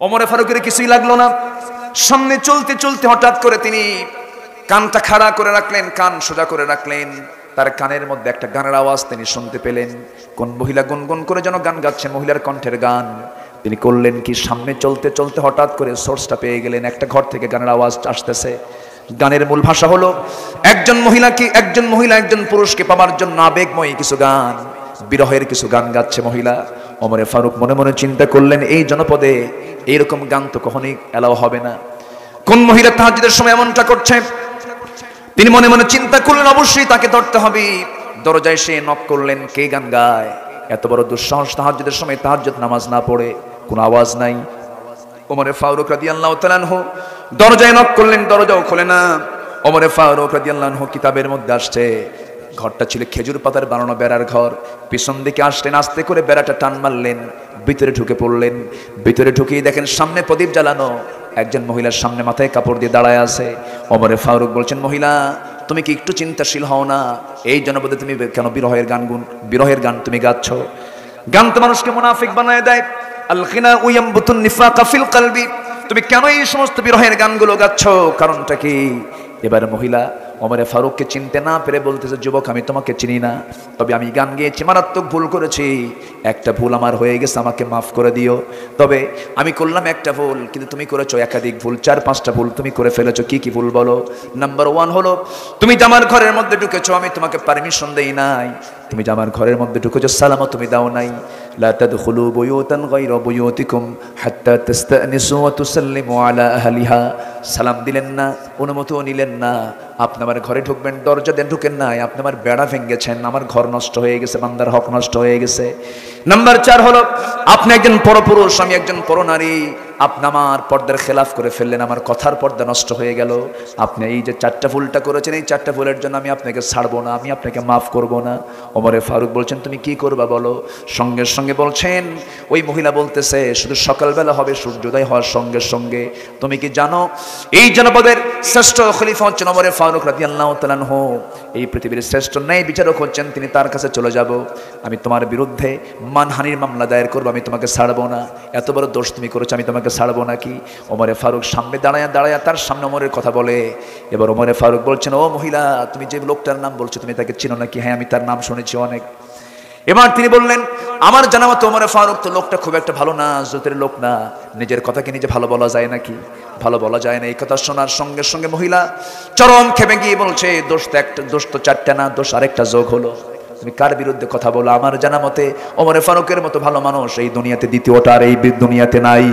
ওমরে ফারুকের কিছুই লাগলো না। সামনে চলতে চলতে হঠাৎ করে তিনি কানটা খাড়া করে রাখলেন, কান সোজা করে রাখলেন। তার কানের মধ্যে একটা গানের আওয়াজ তিনি শুনতে পেলেন। কোন মহিলা গুনগুন করে যেন গান গাচ্ছে, মহিলার কণ্ঠের গান। তিনি করলেন কি, সামনে চলতে চলতে হঠাৎ করে সোর্সটা পেয়ে গেলেন। একটা ঘর থেকে গানের আওয়াজ আসতেছে। গানের মূল ভাষা হলো একজন মহিলা একজন পুরুষকে পাওয়ার জন্য আবেগময়ী কিছু গান, বিরহের কিছু গান গাচ্ছে মহিলা। ওমরে ফারুক মনে মনে চিন্তা করলেন, এই জনপদে এইরকম গান তো কখনোই এলাও হবে না। কোন মহিলা তাহাজ্জুদের সময় এমনটা করছে? তিনি মনে মনে চিন্তা করলেন, অবশ্যই তাকে ধরতে হবে। দরজায় সে নক করলেন, কে গান গায়? এত বড় দুঃসাহস, তাহাজ্জুদের সময় তাহাজ্জুদ নামাজ না পড়ে, কোনো আওয়াজ নাই। ওমরে ফারুক রাদিয়াল্লাহু তাআলা আনহু দরজায় নক করলেন, দরজাও খোলে না। ওমরে ফারুক রাদিয়াল্লাহু আনহু কিতাবের মধ্যে আসছে, ঘরটা ছিল খেজুর পাতার বানানো বেড়ার ঘর। পিছন দিকে আসলেন, আস্তে করে বেড়াটা টান মারলেন, ভিতরে ঢুকে পড়লেন। ভিতরে ঢুকিয়ে দেখেন সামনে প্রদীপ জ্বালানো, একজন মহিলার সামনে মাথায় কাপড় দিয়ে দাঁড়ায় আছে। ওমরে ফারুক বলছেন, মহিলা তুমি কি একটু চিন্তাশীল হও না? এই জনপদে তুমি কেন বিরহের গান তুমি গাচ্ছ? গান তো মানুষকে মুনাফিক বানায় দেয়। আল গিনা ইয়ামবুতুন নিফাকা ফিল কলবি। তুমি কেন এই সমস্ত বিরহের গানগুলো গাচ্ছ? কারণটা কি? এবার মহিলা ওমরে ফারুককে চিনতে না পেরে বলতেছে, যুবক আমি তোমাকে চিনি না, তবে আমি গান গেয়েছি, মারাত্মক ভুল করেছি। একটা ভুল আমার হয়ে গেছে, আমাকে মাফ করে দিও। তবে আমি করলাম একটা ভুল, কিন্তু তুমি করেছো একাধিক ভুল, 4-5টা ভুল তুমি করে ফেলেছো। কি কি ভুল বলো? নাম্বার 1 হলো তুমি জামার ঘরের মধ্যে ঢুকেছো, আমি তোমাকে পারমিশন দেই নাই। তুমি জামার ঘরের মধ্যে ঢুকেছো, সালামও তুমি দাও নাই। লা তাদখুলু বুয়ুতান গায়রা বুয়ুতিকুম হাত্তা তাস্তানিসু ওয়া তুসাল্লিমু আলা আহলিহা। সালাম দিলেন না, অনুমতিও নিলেন না। আপনি আমার ঘরে ঢুকবেন, দরজা দেন ঢুকেন নাই। আপনি আমার বেড়া ভেঙেছেন, আমার ঘর নষ্ট হয়ে গেছে, বান্দার হক নষ্ট হয়ে গেছে। নাম্বার 4 হলো আপনি একজন পরপুরুষ, আমি একজন পরনারী। আপনি আমার পর্দার খেলাফ করে ফেললেন, আমার কথার পর্দা নষ্ট হয়ে গেল। আপনি এই যে 4টা ভুলটা করেছেন, এই 4টা ভুলের জন্য আমি আপনাকে ছাড়বো না, আমি আপনাকে মাফ করব না। ওমরে ফারুক বলছেন, তুমি কি করবা বলো? সঙ্গে সঙ্গে বলছেন, ওই মহিলা বলতেছে, শুধু সকালবেলা হবে সূর্যোদয় হওয়ার সঙ্গে সঙ্গে। তুমি কি জানো এই জনপদের শ্রেষ্ঠ খলিফা হচ্ছেন ওমরে ফারুক রাদিয়াল্লাহু তাআলা আনহু, এই পৃথিবীর শ্রেষ্ঠ ন্যায় বিচারক হচ্ছেন তিনি, তার কাছে চলে যাব। আমি তোমার বিরুদ্ধে মানহানির মামলা দায়ের করবো, আমি তোমাকে ছাড়বো না। এত বড় দোষ তুমি করেছো, আমি তোমাকে ছাড়বো নাকি? ওমরে ফারুক সামনে দাঁড়ায়া তার সামনে ওমরের কথা বলে। এবার ওমরে ফারুক বলছেন, ও মহিলা তুমি যে লোকটার নাম বলছো, তুমি তাকে চিনো নাকি? হ্যাঁ আমি তার নাম শুনেছি অনেক। এবার তিনি বললেন, আমার জানা মতো ওমরে ফারুক তো লোকটা খুব একটা ভালো না, জোতের লোক না। নিজের কথাকে নিজে ভালো বলা যায় নাকি? ভালো বলা যায় না। এই কথা শোনার সঙ্গে সঙ্গে মহিলা চরম খেপে গিয়ে বলছে, দোষ তো 4টা না, দোষ আরেকটা যোগ হলো। তুমি কার বিরুদ্ধে কথা বলো? আমার জানা মতে ওমরে ফারুকের মতো ভালো মানুষ এই দুনিয়াতে দ্বিতীয়টা আর এই দুনিয়াতে নাই।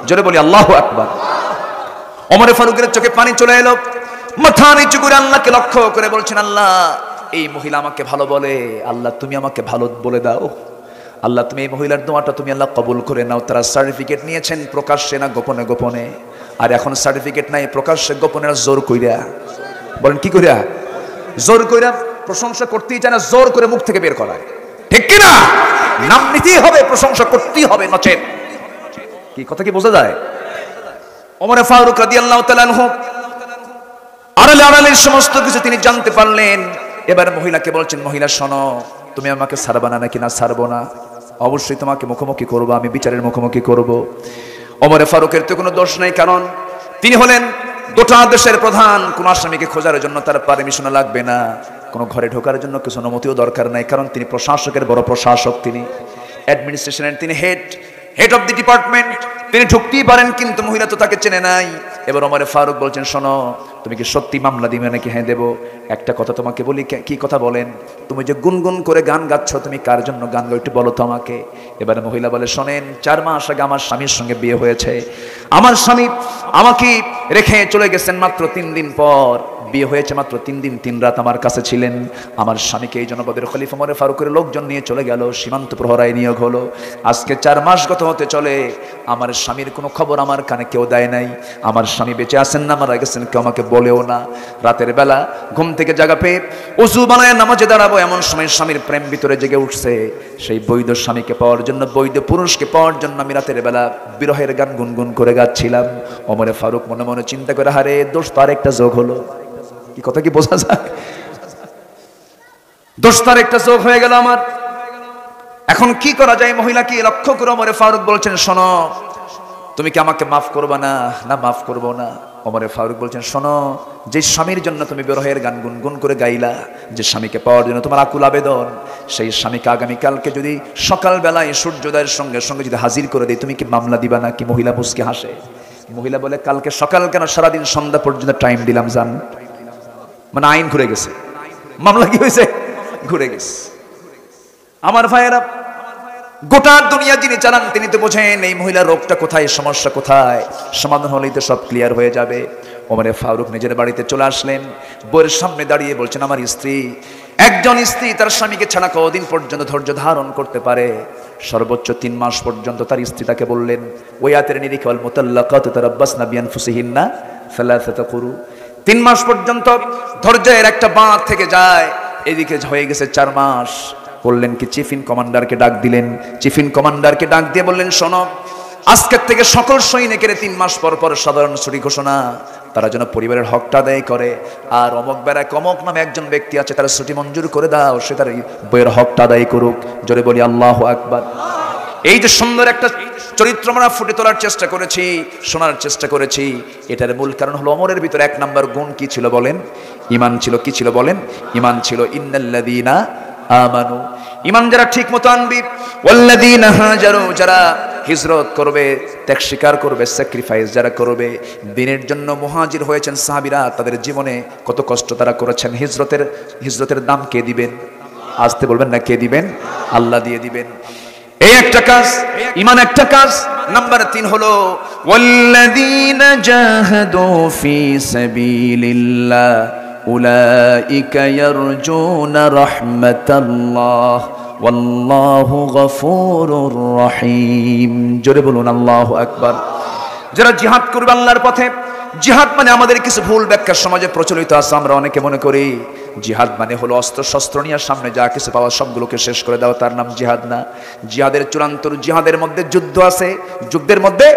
জোরে বলি আল্লাহু আকবার। ওমরে ফারুকের চোখে পানি চলে এলো, মাথা নিচু করে আল্লাহকে লক্ষ্য করে বলছেন, আল্লাহ এই মহিলা আমাকে ভালো বলে, আল্লাহ তুমি আমাকে ভালো বলে দাও। আল্লাহ তুমি এই মহিলার দোয়াটা তুমি আল্লাহ কবুল করে নাও। তারা সার্টিফিকেট নিয়েছেন প্রকাশ্যে না গোপনে গোপনে, আর এখন সার্টিফিকেট নাই, প্রকাশ্যে গোপনে জোর কইরা। বলেন কি কইরা? জোর কইরা। প্রশংসা করতেই চায় না, জোর করে মুখ থেকে বের করায়, ঠিক কিনা? নাম নিতেই হবে, প্রশংসা করতেই হবে, নচেত কি কথা কি বোঝা যায়? ওমরে ফারুক রাদিয়াল্লাহু তাআলা আনহু আড়ালে সমস্ত কিছু তিনি জানতে পারলেন। এবার মহিলাকে বলছেন, মহিলা শোনো, তুমি আমাকে ছাড়বা না নাকি? না ছাড়বো না, অবশ্যই তোমাকে মুখোমুখি করবো, আমি বিচারের মুখোমুখি করব। ওমরে ফারুকের তো কোনো দোষ নাই, কারণ তিনি হলেন গোটা দেশের প্রধান। কোন আসামিকে খোঁজার জন্য তার পারমিশন লাগবে না, কোনো ঘরে ঢোকার জন্য কিছু অনুমতিও দরকার নাই, কারণ তিনি প্রশাসকের বড় প্রশাসক, তিনি অ্যাডমিনিস্ট্রেশনের, তিনি হেড অফ দি ডিপার্টমেন্ট। তিনি ঢুকতেই পারেন, কিন্তু মহিলা তো তাকে চেনে নাই। এবার ওমরে ফারুক বলছেন, শোনো তুমি কি সত্যি মামলা দিবে নাকি? হ্যাঁ দেবো। একটা কথা তোমাকে বলি। কি কথা বলেন? তুমি যে গুনগুন করে গান গাচ্ছ, তুমি কার জন্য গান গাও একটু বলো তো আমাকে। এবারে মহিলা বলে, শোনেন 4 মাস আগে আমার স্বামীর সঙ্গে বিয়ে হয়েছে। আমার স্বামী আমাকে রেখে চলে গেছেন মাত্র 3 দিন পর। বিয়ে হয়েছে মাত্র 3 দিন 3 রাত আমার কাছে ছিলেন। আমার স্বামীকে এই জনপদের খলিফা ওমরে ফারুকের লোকজন নিয়ে চলে গেল, সীমান্ত প্রহরায় নিয়োগ হলো। আজকে 4 মাস গত হতে চলে, আমার স্বামীর কোনো খবর আমার কানে কেউ দেয় নাই। আমার স্বামী বেঁচে আছেন না মারা গেছেন কেউ আমাকে বলেও না। রাতের বেলা ঘুম থেকে জাগা পেয়ে ওযু বানায় নামাজে দাঁড়াবো, এমন সময় স্বামীর প্রেম ভিতরে জেগে উঠছে। সেই বৈধ স্বামীকে পাওয়ার জন্য, বৈধ পুরুষকে পাওয়ার জন্য আমি রাতের বেলা বিরহের গান গুনগুন করে গাচ্ছিলাম। ওমরে ফারুক মনে মনে চিন্তা করে, হারে দোষ তো আরেকটা যোগ হলো। কি কথা কি বোঝা যায়? দোষ তার একটা যোগ হয়ে গেল আমার। এখন কি করা যায়? মহিলাকে লক্ষ্য করে ওমরে ফারুক বলছেন, শোনো তুমি কি আমাকে মাফ করবা না? না, মাফ করবো না। ওমরে ফারুক বলছেন, শোনো, যে স্বামীর জন্য তুমি বিরহের গান গুনগুন করে গাইলা, যে স্বামীকে পাওয়ার জন্য তোমার আকুল আবেদন, সেই স্বামীকে আগামীকালকে যদি সকালবেলায় সূর্যোদয়ের সঙ্গে সঙ্গে যদি হাজির করে দেয়, তুমি কি মামলা দিবা না? কি মহিলা মুচকে হাসে। মহিলা বলে, কালকে সকাল কেন, সারাদিন সন্ধ্যা পর্যন্ত টাইম দিলাম জান। মানে আইন ঘুরে গেছে, মামলা কি হয়েছে, ঘুরে গেছে। আমার ভাইয়েরা, গোটা দুনিয়া যিনি চালান তিনি তো বোঝেন এই মহিলার রোগটা কোথায়, সমস্যা কোথায়, সমাধান হলেই তো সব ক্লিয়ার হয়ে যাবে। ওমরে ফারুক নিজের বাড়িতে চলে আসলেন, বউয়ের সামনে দাঁড়িয়ে বলছেন, আমার স্ত্রী, একজন স্ত্রী তার স্বামীকে ছাড়া কদিন পর্যন্ত ধৈর্য ধারণ করতে পারে? সর্বোচ্চ 3 মাস পর্যন্ত তার স্ত্রী তাকে বললেন, ওই আয়াতের নিরিখে ওয়াল মুতাল্লাকাতু তারাব্বাসনা বিআনফুসিহিন্না সালাসাতা কুরু, 3 মাস পর্যন্ত ধৈর্যের একটা বাঁধ থেকে যায়। এদিকে হয়ে গেছে 4 মাস। বললেন কি, চিফ ইন কমান্ডারকে ডাক দিলেন। চিফ ইন কমান্ডারকে ডাক দিয়ে বললেন, শোনো, আজকের থেকে সকল সৈনিকের 3 মাস পর পর সাধারণ ছুটি ঘোষণা, তারা যেন পরিবারের হকটা আদায় করে। আর অমক বেড়ায় কমক নামে একজন ব্যক্তি আছে, তার ছুটি মঞ্জুর করে দাও, সে তার বইয়ের হকটা আদায় করুক। জোরে বলি আল্লাহু আকবার। এই যে সুন্দর একটা চরিত্র আমরা ফুটে তোলার চেষ্টা করেছি, শোনার চেষ্টা করেছি, এটার মূল কারণ হলো ওমরের ভিতরে 1 নম্বর গুণ কি ছিল বলেন? ঈমান ছিল। কি ছিল বলেন? ঈমান ছিল। ইন্নাল্লাযীনা আমানু, ঈমান যারা ঠিক মতো আনবি, ওয়াল্লাযীনা হাজারু, যারা হিজরত করবে, ত্যাগ স্বীকার করবে, স্যাক্রিফাইস যারা করবে, দ্বীনের জন্য মুহাজির হয়েছেন সাহাবীরা, তাদের জীবনে কত কষ্ট তারা করেছেন। হিজরতের দাম কে দিবেন? আসতে বলবেন না, কে দিবেন? আল্লাহ দিয়ে দিবেন। এই একটা কাজ, ঈমান একটা কাজ। নাম্বার 3 হলো ওয়াল্লাযীনা জাহাদু ফি সাবিলিল্লাহ উলাইকা ইয়ারজুনা রাহমাতাল্লাহ ওয়াল্লাহু গফুরুর রহিম। জোরে বলুন আল্লাহু আকবার। যারা জিহাদ করবে আল্লাহর পথে, জিহাদ মানে আমাদের কিছু ভুল ব্যাখ্যা সমাজে প্রচলিত আছে, আমরা অনেকে মনে করি জিহাদ মানে হলো অস্ত্র শস্ত্র নিয়ে সামনে যা কিছু পাওয়া সবগুলোকে শেষ করে দেওয়া, তার নাম জিহাদ না। জিহাদের চূড়ান্ত, জিহাদের মধ্যে যুদ্ধ আছে, যুদ্ধের মধ্যে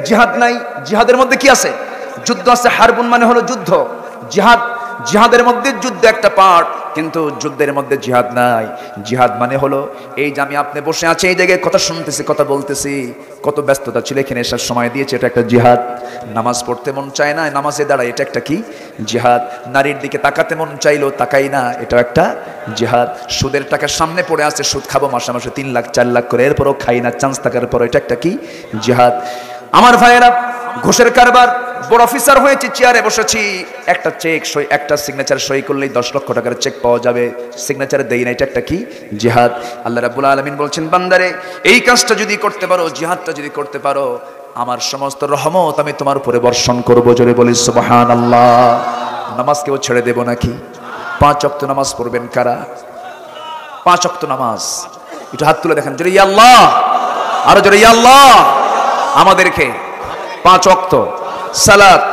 জিহাদ নাই। জিহাদের মধ্যে কি আছে? যুদ্ধ আছে। হারবুন মানে হলো যুদ্ধ, জিহাদের মধ্যে যুদ্ধ একটা পার্ট, কিন্তু যুদ্ধের মধ্যে জিহাদ নাই। জিহাদ মানে হলো এই যে আমি আপনি বসে আছি, এই জায়গায় কথা শুনতেছি, কথা বলতেছি, কত ব্যস্ততা ছিল, এখানে এসার সময় দিয়েছে, এটা একটা জিহাদ। নামাজ পড়তে মন চায় না, নামাজে দাঁড়ায়, এটা একটা কি? জিহাদ। নারীর দিকে তাকাতে মন চাইলো, তাকাই না, এটা একটা জিহাদ। সুদের টাকা সামনে পড়ে আছে, সুদ খাবো মাসে মাসে 3 লাখ 4 লাখ করে, এরপরও খাই না, চান্স থাকার পর, এটা একটা কি? জিহাদ। আমার ভাইয়েরা, ঘুষের কারবার, বড় অফিসার হয়েছে, চেয়ারে বসেছি, একটা চেক সই, একটা সিগনেচার সই করলেই 10 লক্ষ টাকার চেক পাওয়া যাবে, সিগনেচারে দেই না, এটা একটা কি? জিহাদ। আল্লাহ রাব্বুল আলামিন বলছেন, বান্দারে এই কাজটা যদি করতে পারো, জিহাদটা যদি করতে পারো, আমার সমস্ত রহমত আমি তোমার উপরে বর্ষণ করব। জোরে বলি সুবহানাল্লাহ। নামাজ কেউ ছেড়ে দেব নাকি? 5 ওয়াক্ত নামাজ পড়বেন কারা? 5 ওয়াক্ত নামাজ, একটু হাত তুলে দেখেন, জোরে ইয়া আল্লাহ, আরো জোরে ইয়া আল্লাহ। আমাদেরকে 5 ওয়াক্ত সালাত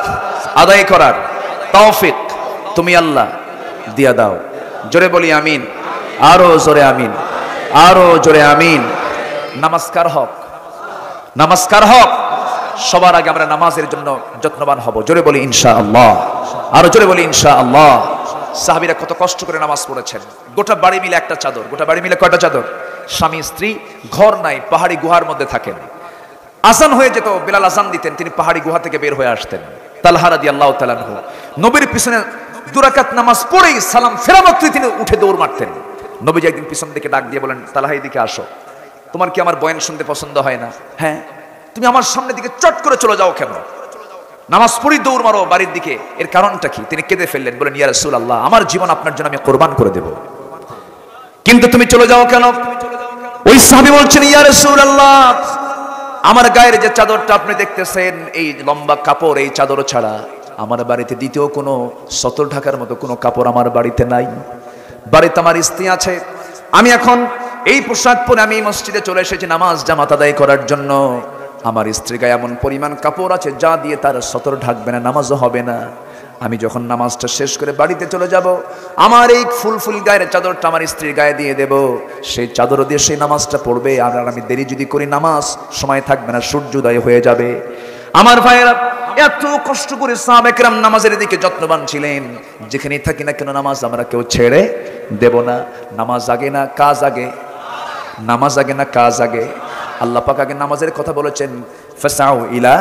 আদায় করার তৌফিক তুমি আল্লাহ দিয়া দাও। জোরে বলি আমিন, আরো জোরে আমিন, আরো জোরে আমিন। নামাজকার হক, নামাজকার হক। সবার আগে আমরা নামাজের জন্য যত্নবান হব। জোরে বলি ইনশাআল্লাহ, আরো জোরে বলি ইনশাআল্লাহ। সাহাবীরা কত কষ্ট করে নামাজ পড়েছেন, গোটা বাড়ি মিলে একটা চাদর। গোটা বাড়ি মিলে কয়টা চাদর? স্বামী স্ত্রী, ঘর নাই, পাহাড়ি গুহার মধ্যে থাকেন। আজান হয়ে যেত, বেলাল আজান দিতেন, তিনি পাহাড়ি গুহা থেকে বের হয়ে আসতেন। তালহা রাদিয়াল্লাহু তাআলা আনহু নবীর পিছনে 2 রাকাত নামাজ পড়েই সালাম ফেরা মাত্রই তিনি উঠে দৌড় মারতেন। নবীজি একদিন পিছন দিকে ডাক দিয়ে বলেন, তালহা এদিকে আসো, তোমার কি আমার বয়ান শুনতে পছন্দ হয় না? হ্যাঁ। তুমি আমার সামনের দিকে চট করে চলে যাও কেন? নামাজ পড়ি দৌড় মারো বাড়ির দিকে, এর কারণটা কি? তিনি কেঁদে ফেললেন, বলেন, ইয়া রাসূলুল্লাহ, আমার জীবন আপনার জন্য আমি কোরবান করে দেব, কিন্তু তুমি চলে যাও কেন? ওই সাহাবী বলছেন, ইয়া রাসূলুল্লাহ, আমার গায়ের যে চাদরটা আপনি দেখতেছেন, এই লম্বা কাপড়, এই চাদর ছাড়া আমার বাড়িতে দ্বিতীয় কোনো সতর ঢাকার মতো কোনো কাপড় আমার বাড়িতে নাই। বাড়িতে আমার স্ত্রী আছে, আমি এখন এই পোশাক পরে আমি মসজিদে চলে এসেছি নামাজ জামাত আদায় করার জন্য। আমার স্ত্রীর গায়ে এমন পরিমাণ কাপড় আছে যা দিয়ে তার সতর ঢাকবে না, নামাজও হবে না। আমি যখন নামাজটা শেষ করে বাড়িতে চলে যাব, আমার এই ফুল গায়ের চাদরটা আমার স্ত্রীর গায়ে দিয়ে দেব, সেই চাদর দিয়ে সেই নামাজটা পড়বে। আর আমি দেরি যদি করি, নামাজ সময় থাকবে না, সূর্যোদয় হয়ে যাবে। আমার ভাইয়েরা, এত কষ্ট করে সাহাবা কেরাম নামাজের দিকে যত্নবান ছিলেন। যেখানেই থাকি না কেন নামাজ আমরা কেউ ছেড়ে দেব না। নামাজ আগে না কাজ আগে? নামাজ আগে না কাজ আগে? আল্লাহ পাক আগে নামাজের কথা বলেছেন, ফাসাউ ইলা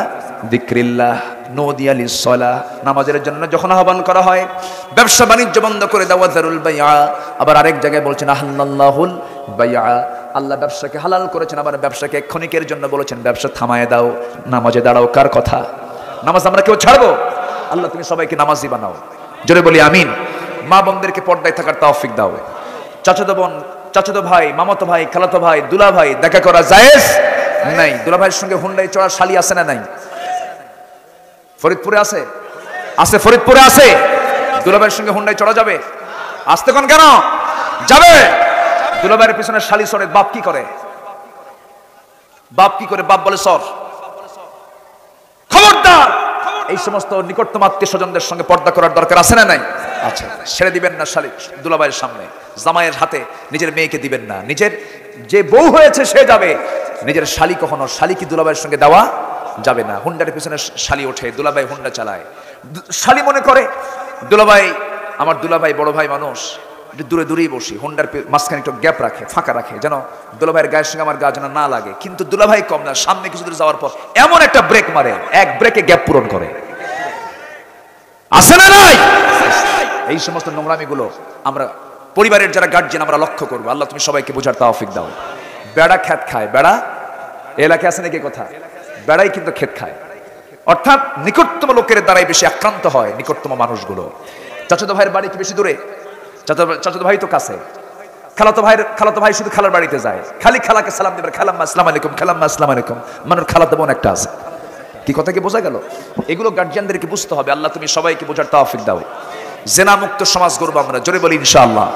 যিকরিল্লাহ নুদিয়া লিস-সালাহ, নামাজের জন্য যখন আহ্বান করা হয়। ব্যবসা বাণিজ্য বন্ধ করে দাও, যারুল বাইআ। আবার আরেক জায়গায় বলছেন আহাল্লাল্লাহুল বাইআ, আল্লাহ ব্যবসাকে হালাল করেছেন। আবার ব্যবসাকে ক্ষণিকের জন্য বলেছেন ব্যবসা থামায়ে দাও, নামাজে দাঁড়াও। কার কথা? নামাজ আমরা কেউ ছাড়বো? আল্লাহ তুমি সবাইকে নামাজি বানাও, জোরে বলি আমিন। মা বোনদেরকে পর্দায় থাকার তৌফিক দাও। চাচাতো বোন, চাচাতো ভাই, মামাতো ভাই, খালাতো ভাই, দুলা ভাই দেখা করা জায়েজ নাই। দুলা ভাইয়ের সঙ্গে হুন্ডায় চড়ার শালি আছে না নাই? ফরিদপুরে আছে? আছে, ফরিদপুরে আছে। দুলা ভাইয়ের সঙ্গে হুন্ডায় চড়া যাবে? আসতে কোন কেন যাবে? দুলা ভাইয়ের পিছনে শালি সরে, বাপ কি করে? বাপ কি করে? বাপ বলে সর। খবরদার, এই সমস্ত নিকটতম আত্মীয় স্বজনদের সঙ্গে পর্দা করার দরকার আছে না নাই? আচ্ছা, ছেড়ে দিবেন না শালি দুলাভাইয়ের সামনে, জামাইয়ের হাতে নিজের মেয়েকে দিবেন না। নিজের যে বউ হয়েছে সে যাবে, নিজের শালি কখনো শালি কি দুলাভাইয়ের সঙ্গে দেওয়া যাবে না। হুন্ডার পিছনে শালি ওঠে, দুলাভাই হুন্ডা চালায়। শালি মনে করে দুলাভাই আমার দুলাভাই বড় ভাই মানুষ, একটু দূরে দূরেই বসি, হুন্ডার মাঝখানে একটু গ্যাপ রাখে, ফাঁকা রাখে, যেন দুলাভাইয়ের গায়ের সঙ্গে আমার গা যেন না লাগে। কিন্তু দুলাভাই কম না, সামনে কিছু দূর যাওয়ার পর এমন একটা ব্রেক মারে, এক ব্রেকে গ্যাপ পূরণ করে। আছে না নাই? এই সমস্ত নোংরামিগুলো আমরা পরিবারের যারা গার্জিয়ান আমরা লক্ষ্য করবো। আল্লাহ তুমি সবাইকে বোঝার তৌফিক দাও। বেড়া খেত খায়, বেড়া এলাকায় আছে নাকি কথা? বেড়াই কিন্তু খেত খায়, অর্থাৎ নিকটতম লোকের দ্বারাই বেশি আক্রান্ত হয় নিকটতম মানুষগুলো। চাচাতো ভাইয়ের বাড়ি কি বেশি দূরে? চাচাতো ভাই তো কাছে। খালাতো ভাই শুধু খালার বাড়িতে যায়, খালি খালাকে সালাম দিবে, খালাম্মা আসসালামু আলাইকুম, খালাম্মা আসসালামু আলাইকুম। মানুষ খালাতো বোন একটা আছে। কি কথা কি বোঝা গেল? এগুলো গার্জিয়ানদেরকে বুঝতে হবে। আল্লাহ তুমি সবাইকে বোঝার তৌফিক দাও। জেনা মুক্ত সমাজ গড়বো আমরা, জোরে বলি ইনশাআল্লাহ।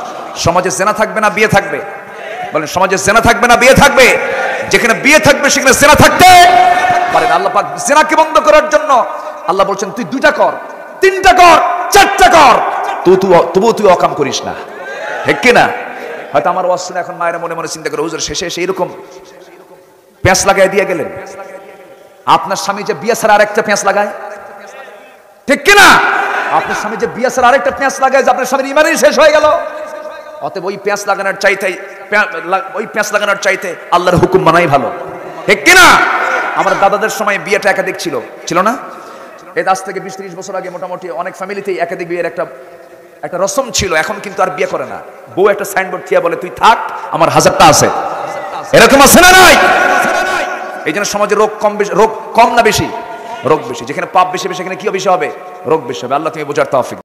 সমাজে জেনা থাকবে না বিয়ে থাকবে? বলেন, সমাজে জেনা থাকবে না বিয়ে থাকবে? যেখানে বিয়ে থাকবে সেখানে জেনা থাকতে পারে না। আল্লাহ পাক জেনাকে বন্ধ করার জন্য আল্লাহ বলছেন তুই 2টা কর, 3টা কর, 4টা কর, তবুও তুই অকাম করিস না। ঠিক কিনা? হয়তো আমার ওয়াজ শুনে এখন মায়েরা মনে মনে চিন্তা করে, হুজুর শেষে এসে এরকম পেঁচ লাগাই দিয়ে গেলেন। আপনার স্বামী যে বিয়ে ছাড়া আরেকটা পেঁচ লাগায়, ঠিক কিনা? আপনার স্বামী যে বিয়ে ছাড়া আরেকটা পেঁচ লাগায়, যে আপনার স্বামীর ইমানই শেষ হয়ে গেল। অতএব ওই পেঁচ লাগানোর চাইতে আল্লাহর হুকুম মানাই ভালো, ঠিক কিনা? আমার দাদাদের সময় বিয়েটা একাধিক ছিল না? এই আজ থেকে 20-30 বছর আগে মোটামুটি অনেক ফ্যামিলিতেই একাধিক বিয়ের একটা রসম ছিল। এখন কিন্তু আর বিয়ে করে না। বউ একটা সাইনবোর্ড দিয়ে বলে তুই থাক, আমার 1000টা আছে। এরকম আছে না নাই? এই জন্য সমাজে রোগ কম না বেশি? রোগ বেশি। যেখানে পাপ বেশি সেখানে কি বেশি হবে? রোগ বেশি হবে। আল্লাহ তুমি বোঝার তৌফিক